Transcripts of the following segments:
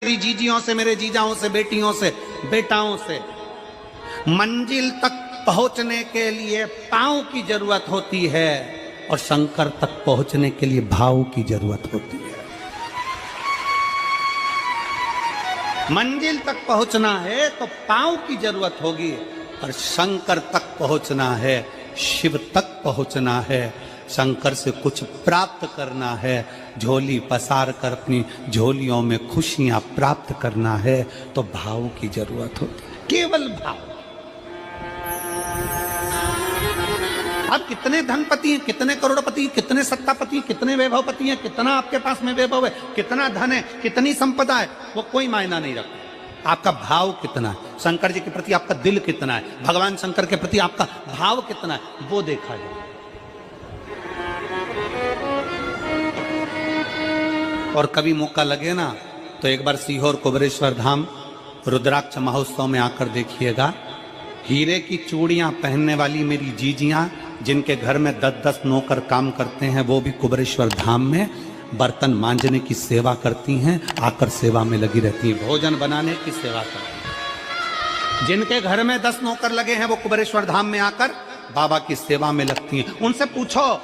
मेरी जीजियों से, मेरे जीजाओं से, बेटियों से, बेटाओं से। मंजिल तक पहुंचने के लिए पांव की जरूरत होती है और शंकर तक पहुंचने के लिए भाव की जरूरत होती है। मंजिल तक पहुंचना है तो पांव की जरूरत होगी और शंकर तक पहुंचना है, शिव तक पहुंचना है, शंकर से कुछ प्राप्त करना है, झोली पसार कर अपनी झोलियों में खुशियां प्राप्त करना है तो भाव की जरूरत होती है, केवल भाव। अब कितने धनपति हैं, कितने करोड़पति, कितने सत्तापति, कितने वैभवपति हैं, कितना आपके पास में वैभव है, कितना धन है, कितनी संपदा है, वो कोई मायना नहीं रखता। आपका भाव कितना है, शंकर जी के प्रति आपका दिल कितना है, भगवान शंकर के प्रति आपका भाव कितना है, वो देखा जाए। और कभी मौका लगे ना तो एक बार सीहोर कुबेरेश्वर धाम रुद्राक्ष महोत्सव में आकर देखिएगा। हीरे की चूड़ियां पहनने वाली मेरी जीजियां जिनके घर में 10-10 नौकर काम करते हैं, वो भी कुबेरेश्वर धाम में बर्तन मांजने की सेवा करती हैं, आकर सेवा में लगी रहती हैं, भोजन बनाने की सेवा करती हैं। जिनके घर में 10 नौकर लगे हैं वो कुबेरेश्वर धाम में आकर बाबा की सेवा में लगती हैं। उनसे पूछो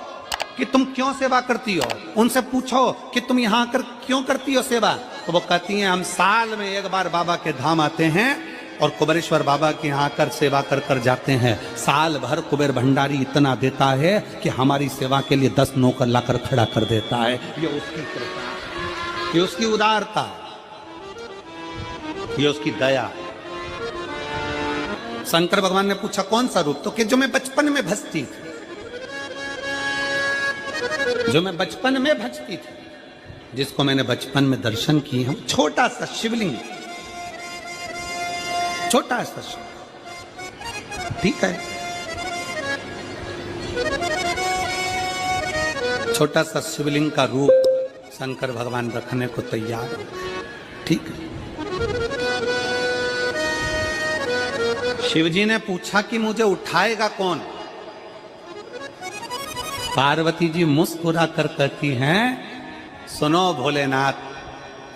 कि तुम क्यों सेवा करती हो, उनसे पूछो कि तुम यहाँ आकर क्यों करती हो सेवा, तो वो कहती हैं हम साल में एक बार बाबा के धाम आते हैं और कुबेरेश्वर बाबा के यहाँ आकर सेवा कर कर जाते हैं। साल भर कुबेर भंडारी इतना देता है कि हमारी सेवा के लिए 10 नौकर लाकर खड़ा कर देता है। ये उसकी कृपा, ये उसकी उदारता, ये उसकी दया। शंकर भगवान ने पूछा कौन सा रूप, तो कि जो मैं बचपन में भजती थी, जो मैं बचपन में भजती थी, जिसको मैंने बचपन में दर्शन किए हैं, छोटा सा शिवलिंग, छोटा सा शिवलिंग, ठीक है, छोटा सा शिवलिंग का रूप शंकर भगवान रखने को तैयार है, ठीक है। शिवजी ने पूछा कि मुझे उठाएगा कौन। पार्वती जी मुस्कुरा कर कहती हैं सुनो भोलेनाथ,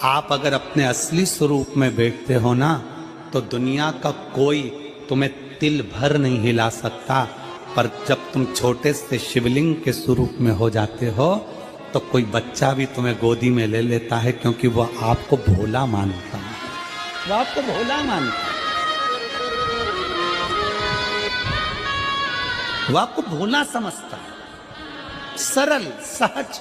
आप अगर अपने असली स्वरूप में बैठते हो ना तो दुनिया का कोई तुम्हें तिल भर नहीं हिला सकता, पर जब तुम छोटे से शिवलिंग के स्वरूप में हो जाते हो तो कोई बच्चा भी तुम्हें गोदी में ले लेता है, क्योंकि वह आपको भोला मानता है, वो आपको भोला मानता है, वो आपको भोला समझता है, सरल सहज।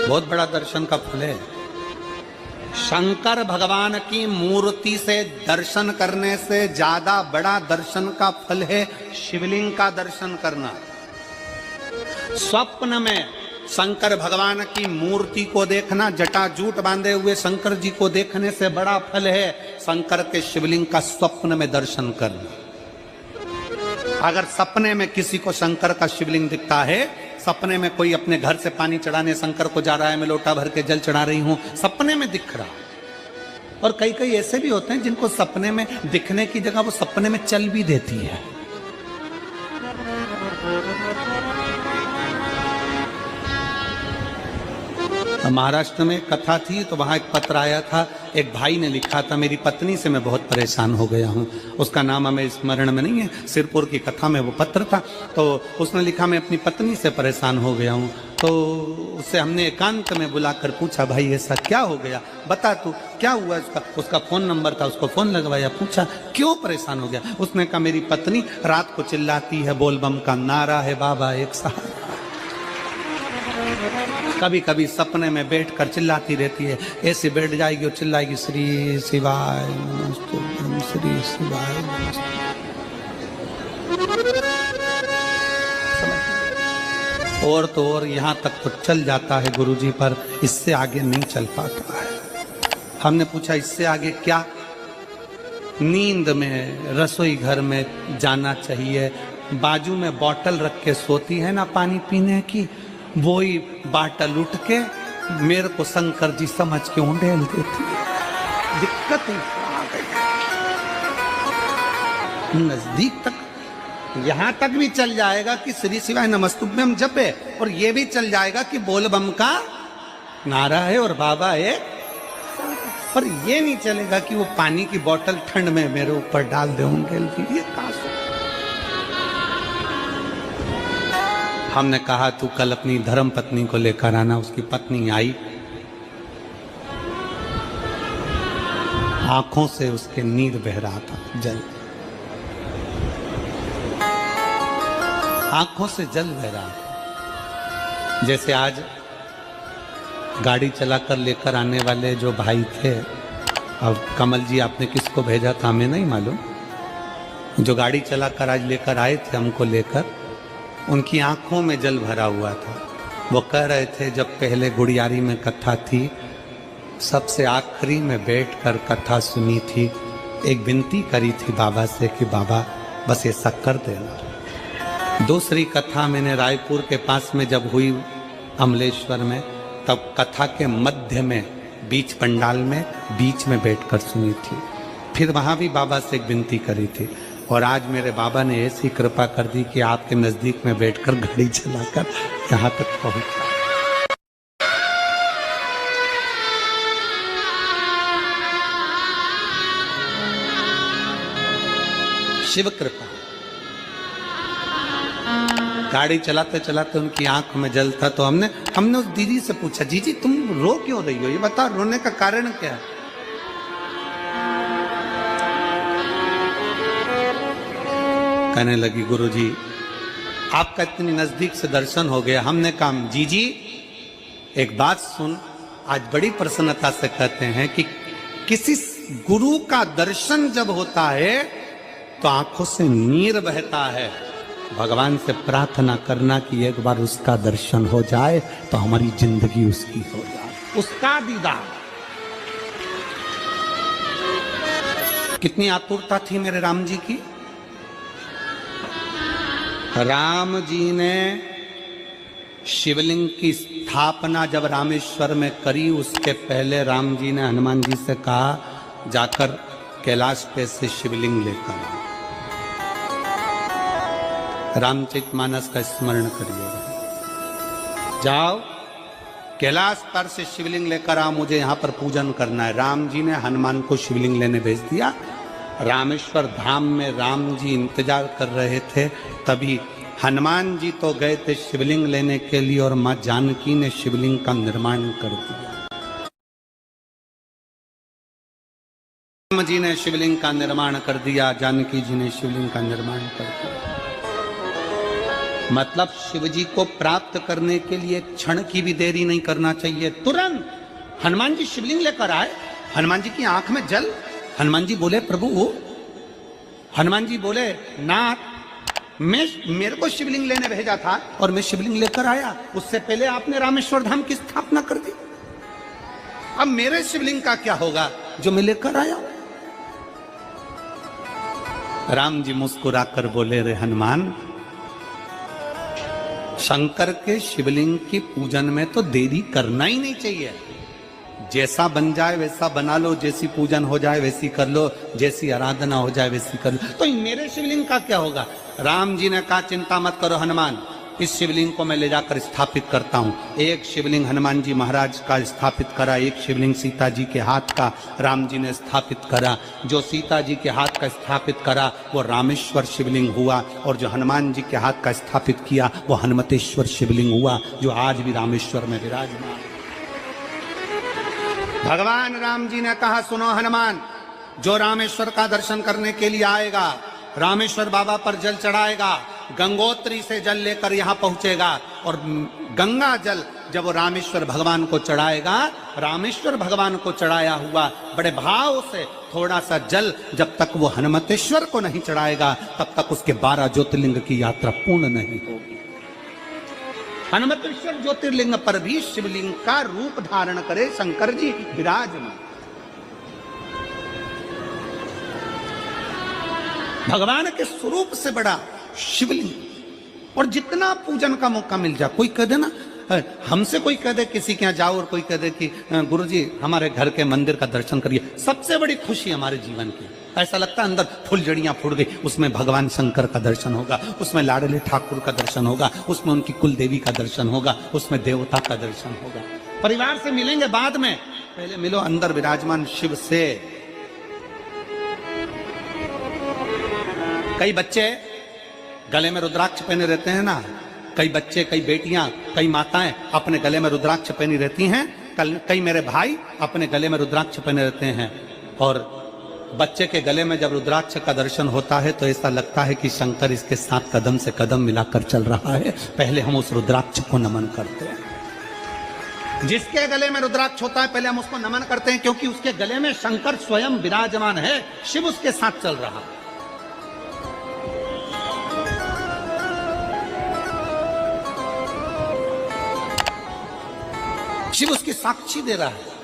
बहुत बड़ा दर्शन का फल है। शंकर भगवान की मूर्ति से दर्शन करने से ज्यादा बड़ा दर्शन का फल है शिवलिंग का दर्शन करना। स्वप्न में शंकर भगवान की मूर्ति को देखना, जटाजूट बांधे हुए शंकर जी को देखने से बड़ा फल है शंकर के शिवलिंग का स्वप्न में दर्शन करना। अगर सपने में किसी को शंकर का शिवलिंग दिखता है, सपने में कोई अपने घर से पानी चढ़ाने शंकर को जा रहा है, मैं लोटा भर के जल चढ़ा रही हूं, सपने में दिख रहा। और कई कई ऐसे भी होते हैं जिनको सपने में दिखने की जगह वो सपने में चल भी देती है। महाराष्ट्र में कथा थी तो वहां एक पत्र आया था, एक भाई ने लिखा था मेरी पत्नी से मैं बहुत परेशान हो गया हूं, उसका नाम हमें स्मरण में नहीं है, सिरपुर की कथा में वो पत्र था। तो उसने लिखा मैं अपनी पत्नी से परेशान हो गया हूं। तो उससे हमने एकांत में बुलाकर पूछा भाई ऐसा क्या हो गया, बता तू क्या हुआ। उसका फोन नंबर था, उसको फोन लगवाया, पूछा क्यों परेशान हो गया। उसने कहा मेरी पत्नी रात को चिल्लाती है, बोलबम का नारा है बाबा एक सहारा, कभी कभी सपने में बैठकर चिल्लाती रहती है, ऐसे बैठ जाएगी और चिल्लाएगी श्री शिवाय नमस्ते, श्री शिवाय नमस्ते। और तो और यहाँ तक तो चल जाता है गुरुजी, पर इससे आगे नहीं चल पाता है। हमने पूछा इससे आगे क्या। नींद में रसोई घर में जाना चाहिए, बाजू में बोतल रख के सोती है ना पानी पीने की, वो ही बाटल उठ के मेरे को शंकर जी समझ के उंडेल देती है। दिक्कत आ गई, नजदीक तक यहां तक भी चल जाएगा कि श्री शिवाय नमस्तुभ्यम जप है, और ये भी चल जाएगा कि बोल बम का नारा है और बाबा है, पर ये नहीं चलेगा कि वो पानी की बोतल ठंड में मेरे ऊपर डाल दे उनके लिए। ये कहां से? हमने कहा तू कल अपनी धर्म पत्नी को लेकर आना। उसकी पत्नी आई, आंखों से उसके नीर बह रहा था, जल, आंखों से जल बह रहा था। जैसे आज गाड़ी चलाकर लेकर आने वाले जो भाई थे, अब कमल जी आपने किसको भेजा था हमें नहीं मालूम, जो गाड़ी चलाकर आज लेकर आए थे हमको लेकर, उनकी आंखों में जल भरा हुआ था। वो कह रहे थे जब पहले गुड़ियारी में कथा थी, सबसे आखिरी में बैठकर कथा सुनी थी, एक विनती करी थी बाबा से कि बाबा बस ये शक्कर देना। दूसरी कथा मैंने रायपुर के पास में जब हुई अमलेश्वर में, तब कथा के मध्य में बीच पंडाल में बीच में बैठकर सुनी थी। फिर वहां भी बाबा से एक विनती करी थी, और आज मेरे बाबा ने ऐसी कृपा कर दी कि आपके नजदीक में बैठकर गाड़ी चलाकर यहाँ तक पहुंचा। शिव कृपा। गाड़ी चलाते चलाते उनकी आंख में जल था, तो हमने उस दीदी से पूछा, जीजी तुम रो क्यों रही हो, ये बताओ रोने का कारण क्या है? कहने लगी गुरुजी आपका इतनी नजदीक से दर्शन हो गया। हमने कहा जीजी एक बात सुन, आज बड़ी प्रसन्नता से कहते हैं कि किसी गुरु का दर्शन जब होता है तो आंखों से नीर बहता है। भगवान से प्रार्थना करना कि एक बार उसका दर्शन हो जाए तो हमारी जिंदगी उसकी हो जाए, उसका दीदार। कितनी आतुरता थी मेरे राम जी की। राम जी ने शिवलिंग की स्थापना जब रामेश्वर में करी, उसके पहले राम जी ने हनुमान जी से कहा जाकर कैलाश पे से शिवलिंग लेकर आओ। रामचरितमानस का स्मरण करिएगा, जाओ कैलाश पर से शिवलिंग लेकर आओ, मुझे यहाँ पर पूजन करना है। राम जी ने हनुमान को शिवलिंग लेने भेज दिया। रामेश्वर धाम में राम जी इंतजार कर रहे थे, तभी हनुमान जी तो गए थे शिवलिंग लेने के लिए, और मां जानकी ने शिवलिंग का निर्माण कर दिया। राम जी ने शिवलिंग का निर्माण कर दिया, जानकी जी ने शिवलिंग का निर्माण कर दिया। मतलब शिवजी को प्राप्त करने के लिए क्षण की भी देरी नहीं करना चाहिए। तुरंत हनुमान जी शिवलिंग लेकर आए, हनुमान जी की आंख में जल। हनुमान जी बोले प्रभु, हनुमान जी बोले नाथ मेरे को शिवलिंग लेने भेजा था और मैं शिवलिंग लेकर आया, उससे पहले आपने रामेश्वर धाम की स्थापना कर दी। अब मेरे शिवलिंग का क्या होगा जो मैं लेकर आया? राम जी मुस्कुराकर बोले, रे हनुमान, शंकर के शिवलिंग की पूजन में तो देरी करना ही नहीं चाहिए। जैसा बन जाए वैसा बना लो, जैसी पूजन हो जाए वैसी कर लो, जैसी आराधना हो जाए वैसी कर लो। तो मेरे शिवलिंग का क्या होगा? राम जी ने कहा चिंता मत करो हनुमान, इस शिवलिंग को मैं ले जाकर स्थापित करता हूँ। एक शिवलिंग हनुमान जी महाराज का स्थापित करा, एक शिवलिंग सीता जी के हाथ का राम जी ने स्थापित करा। जो सीता जी के हाथ का स्थापित करा वो रामेश्वर शिवलिंग हुआ, और जो हनुमान जी के हाथ का स्थापित किया वो हनुमतेश्वर शिवलिंग हुआ, जो आज भी रामेश्वर में विराजमान। भगवान राम जी ने कहा सुनो हनुमान, जो रामेश्वर का दर्शन करने के लिए आएगा, रामेश्वर बाबा पर जल चढ़ाएगा, गंगोत्री से जल लेकर यहाँ पहुंचेगा, और गंगा जल जब वो रामेश्वर भगवान को चढ़ाएगा, रामेश्वर भगवान को चढ़ाया हुआ बड़े भाव से थोड़ा सा जल जब तक वो हनुमतेश्वर को नहीं चढ़ाएगा तब तक उसके 12 ज्योतिर्लिंग की यात्रा पूर्ण नहीं होगी। हनुमतेश्वर ज्योतिर्लिंग पर भी शिवलिंग का रूप धारण करे शंकर जी विराजमान। भगवान के स्वरूप से बड़ा शिवलिंग, और जितना पूजन का मौका मिल जाए, कोई कह देना हमसे कोई कह दे किसी के यहाँ जाओ और कोई कह दे कि गुरुजी हमारे घर के मंदिर का दर्शन करिए, सबसे बड़ी खुशी हमारे जीवन की। ऐसा लगता है अंदर फुलझड़ियां फूट गई, उसमें भगवान शंकर का दर्शन होगा, उसमें लाडले ठाकुर का दर्शन होगा, उसमें उनकी कुल देवी का दर्शन होगा, उसमें देवता का दर्शन होगा। परिवार से मिलेंगे बाद में, पहले मिलो अंदर विराजमान शिव से। कई बच्चे गले में रुद्राक्ष पहने रहते हैं ना, कई बच्चे, कई बेटियां, कई माताएं अपने गले में रुद्राक्ष पहनी रहती हैं, कई मेरे भाई अपने गले में रुद्राक्ष पहने रहते हैं। और बच्चे के गले में जब रुद्राक्ष का दर्शन होता है तो ऐसा लगता है कि शंकर इसके साथ कदम से कदम मिलाकर चल रहा है। पहले हम उस रुद्राक्ष को नमन करते हैं। जिसके गले में रुद्राक्ष होता है पहले हम उसको नमन करते हैं, क्योंकि उसके गले में शंकर स्वयं विराजमान है, शिव उसके साथ चल रहा है। शिव उसकी साक्षी दे रहा है।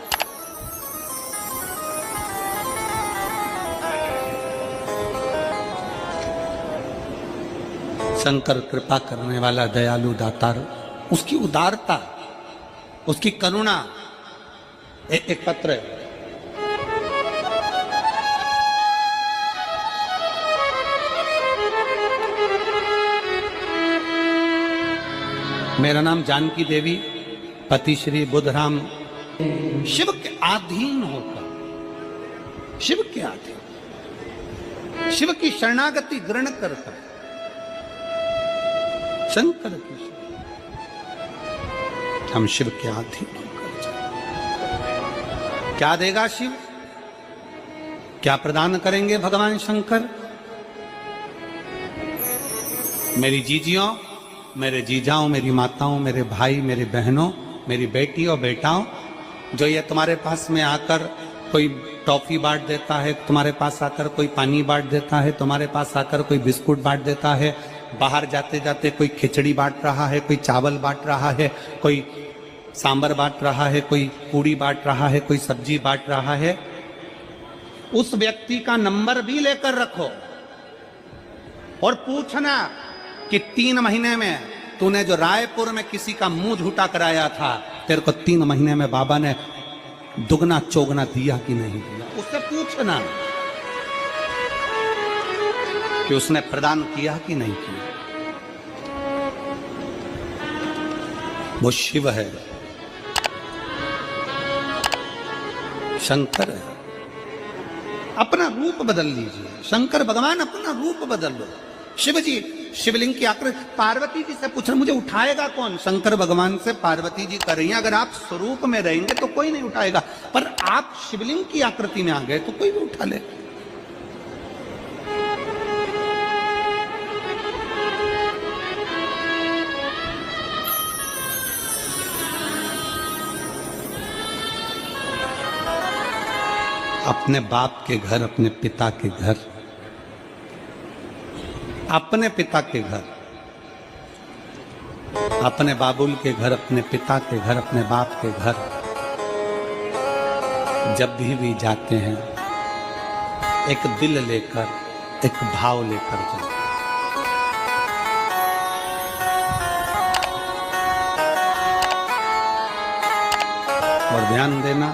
शंकर कृपा करने वाला, दयालु, दातार, उसकी उदारता, उसकी करुणा। एक पत्र है, मेरा नाम जानकी देवी, पति श्री बुधराम, शिव के अधीन होकर, शिव के अधीन, शिव की शरणागति ग्रहण कर शंकर की, हम शिव के अधीन होकर जाए। क्या देगा शिव, क्या प्रदान करेंगे भगवान शंकर? मेरी जीजियों, मेरे जीजाओं, मेरी माताओं, मेरे भाई, मेरी बहनों, मेरी बेटी और बेटाओं, जो ये तुम्हारे पास में आकर कोई टॉफी बांट देता है, तुम्हारे पास आकर कोई पानी बांट देता है, तुम्हारे पास आकर कोई बिस्कुट बांट देता है, बाहर जाते जाते कोई खिचड़ी बांट रहा है, कोई चावल बांट रहा है, कोई सांबर बांट रहा है, कोई पूड़ी बांट रहा है, कोई सब्जी बांट रहा है, उस व्यक्ति का नंबर भी लेकर रखो और पूछना कि 3 महीने में तूने जो रायपुर में किसी का मुंह झूठा कराया था, तेरे को 3 महीने में बाबा ने दुगना चौगना दिया कि नहीं दिया। उससे पूछना कि उसने प्रदान किया कि नहीं किया। वो शिव है, शंकर है। अपना रूप बदल लीजिए, शंकर भगवान अपना रूप बदल लो। शिव जी शिवलिंग की आकृति, पार्वती जी से पूछ रहे मुझे उठाएगा कौन? शंकर भगवान से पार्वती जी कर रही हैं, अगर आप स्वरूप में रहेंगे तो कोई नहीं उठाएगा, पर आप शिवलिंग की आकृति में आ गए तो कोई भी उठा ले। अपने बाप के घर, अपने पिता के घर, अपने पिता के घर, अपने बाबुल के घर, अपने पिता के घर, अपने बाप के घर जब भी जाते हैं, एक दिल लेकर, एक भाव लेकर जाते। और ध्यान देना,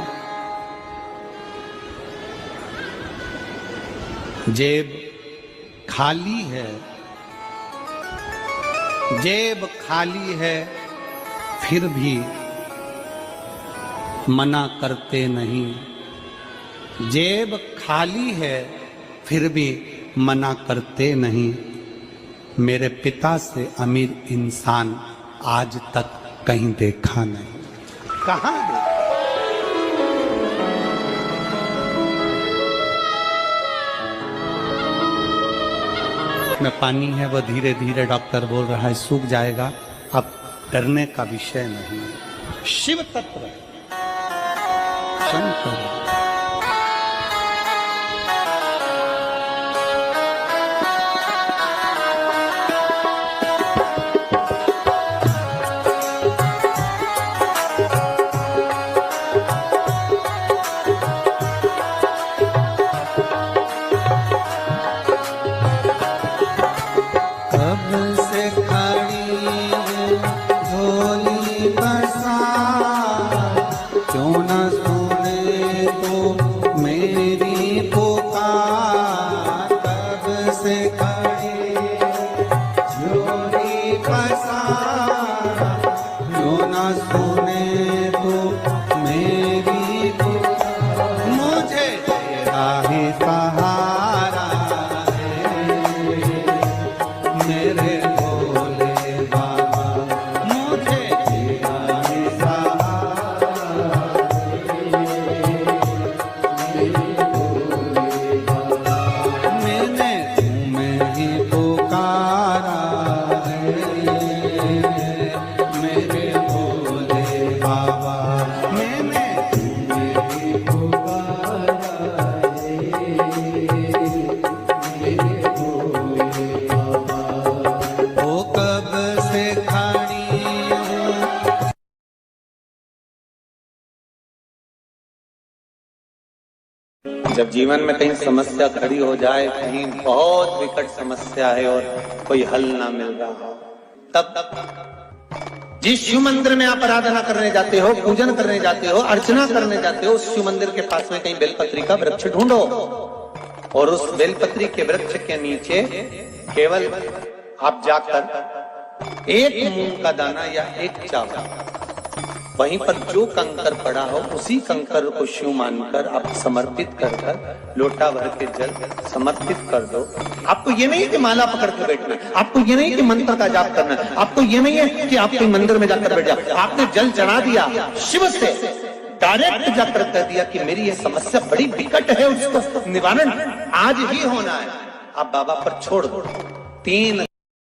जेब खाली है, जेब खाली है, फिर भी मना करते नहीं। जेब खाली है, फिर भी मना करते नहीं। मेरे पिता से अमीर इंसान आज तक कहीं देखा नहीं। कहाँ देखा? में पानी है, वो धीरे धीरे डॉक्टर बोल रहा है सूख जाएगा, अब डरने का विषय नहीं। शिव तत्व शंकर, कब से खड़ी है भोली पसारा, जो न सुने तो मेरी पुकार, मुझे तेरा ही सहारा है मेरे भोले बाबा, मुझे तेरा ही सहारा मैंने तुम्हें ही पुकारा है मेरे भोले बाबा, मैंने तुम्हें ही पुकारा है मेरे भोले बाबा। ओ कब से खड़ी हूँ जब जीवन में कहीं समस्या खड़ी हो जाए, कहीं बहुत विकट समस्या है और कोई हल ना मिल रहा हो, तब जिस शिव मंदिर में आप आराधना करने जाते हो, पूजन करने जाते हो, अर्चना करने जाते हो, उस शिव मंदिर के पास में कहीं बेलपत्री का वृक्ष ढूंढो और उस बेलपत्री के वृक्ष के नीचे केवल आप जाकर एक मूंग का दाना या एक चावल, वहीं पर जो कंकर पड़ा हो उसी कंकर को शिव मानकर आप समर्पित कर लोटा भर के जल समर्पित कर दो। आपको ये नहीं कि माला पकड़ के बैठना है, आपको ये नहीं कि मंत्र का जाप करना है, आपको ये नहीं है कि आप कोई मंदिर में जाकर बैठ जाओ। आपने जल चढ़ा दिया, शिव से डायरेक्ट जाकर कह दिया कि मेरी ये समस्या बड़ी विकट है, उसको निवारण आज ही होना है। आप बाबा पर छोड़ दो। 3